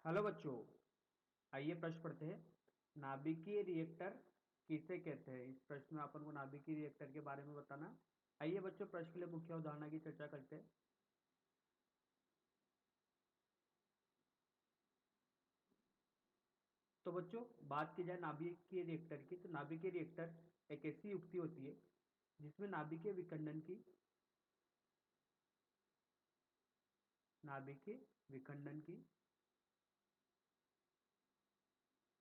Hello बच्चों, आइए प्रश्न पढ़ते हैं। नाभिकीय रिएक्टर किसे कहते हैं? इस प्रश्न में अपन को नाभिकीय रिएक्टर के बारे में बताना है। आइए बच्चों, प्रश्न के लिए मुख्य अवधारणा की चर्चा करते हैं। तो बच्चों, बात की जाए नाभिकीय रिएक्टर की, तो नाभिकीय रिएक्टर एक ऐसी युक्ति होती है जिसमें नाभिकीय विखंडन की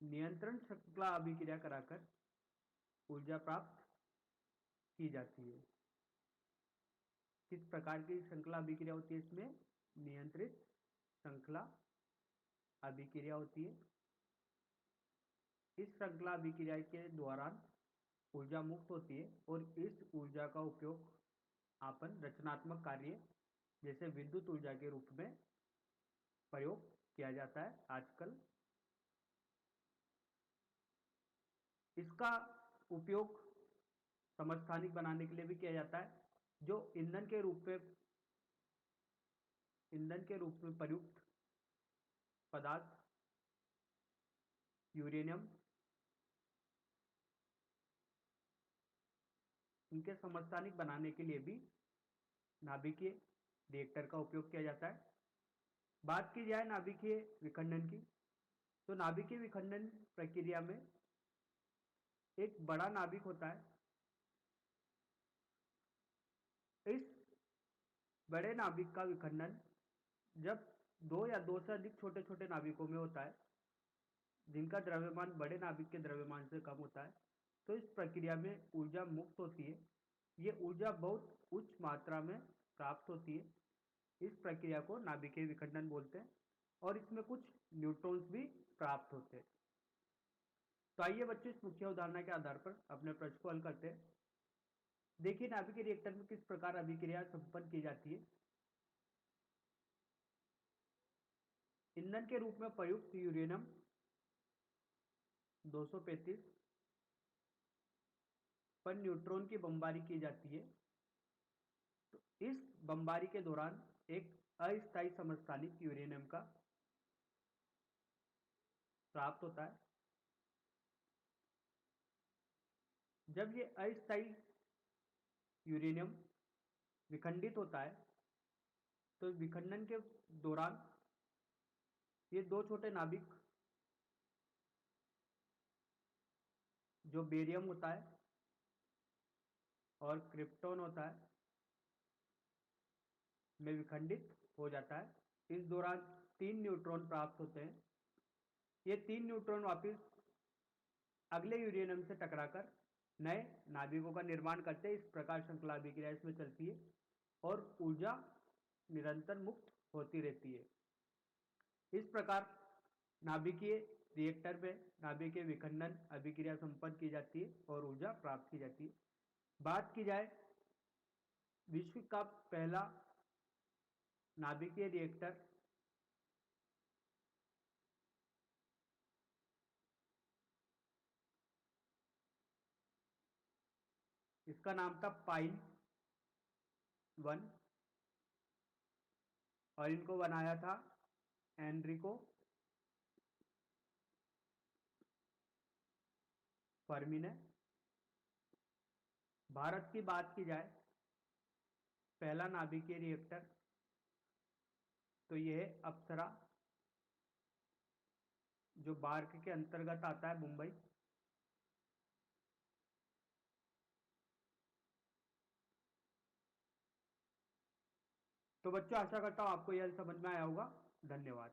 नियंत्रण श्रृंखला अभिक्रिया कराकर ऊर्जा प्राप्त की जाती है। किस प्रकार की श्रृंखला अभिक्रिया होती है? इसमें नियंत्रित श्रृंखला अभिक्रिया होती है। इस श्रृंखला अभिक्रिया के दौरान ऊर्जा मुक्त होती है और इस ऊर्जा का उपयोग अपन रचनात्मक कार्य जैसे विद्युत ऊर्जा के रूप में प्रयोग किया जाता है आजकल। इसका उपयोग समस्थानिक बनाने के लिए भी किया जाता है। जो ईंधन के रूप में प्रयुक्त पदार्थ यूरेनियम, इनके समस्थानिक बनाने के लिए भी नाभिकीय रिएक्टर का उपयोग किया जाता है। बात की जाए नाभिकीय विखंडन की, तो नाभिकीय विखंडन प्रक्रिया में एक बड़ा नाभिक होता है। इस बड़े नाभिक का विखंडन जब दो या दो से अधिक छोटे छोटे नाभिकों में होता है जिनका द्रव्यमान बड़े नाभिक के द्रव्यमान से कम होता है, तो इस प्रक्रिया में ऊर्जा मुक्त होती है। ये ऊर्जा बहुत उच्च मात्रा में प्राप्त होती है। इस प्रक्रिया को नाभिकीय विखंडन बोलते हैं और इसमें कुछ न्यूट्रॉन्स भी प्राप्त होते हैं। तो आइए बच्चों, इस मुख्य उदाहरण के आधार पर अपने प्रश्न को हल करते हैं। देखिए, नाभिकीय रिएक्टर में किस प्रकार अभिक्रिया संपन्न की जाती है। ईंधन के रूप में प्रयुक्त यूरेनियम 235 पर न्यूट्रॉन की बमबारी की जाती है। तो इस बमबारी के दौरान एक अस्थायी समस्थानिक यूरेनियम का प्राप्त होता है। जब ये अस्थायी यूरेनियम विखंडित होता है, तो विखंडन के दौरान ये दो छोटे नाभिक जो बेरियम होता है और क्रिप्टॉन होता है में विखंडित हो जाता है। इस दौरान 3 न्यूट्रॉन प्राप्त होते हैं। ये 3 न्यूट्रॉन वापस अगले यूरेनियम से टकराकर नए नाभिकों का निर्माण करते हैं। इस प्रकार श्रृंखला अभिक्रिया इसमें चलती है और ऊर्जा निरंतर मुक्त होती रहती है। इस प्रकार नाभिकीय रिएक्टर में नाभिकीय विखंडन अभिक्रिया संपन्न की जाती है और ऊर्जा प्राप्त की जाती है। बात की जाए विश्व का पहला नाभिकीय रिएक्टर, इसका नाम था पाइन 1 और इनको बनाया था एनरिको फर्मी ने। भारत की बात की जाए पहला नाभिकीय रिएक्टर, तो यह है अप्सरा, जो बार्क के अंतर्गत आता है, मुंबई। तो बच्चों, आशा करता हूं आपको यह समझ में आया होगा। धन्यवाद।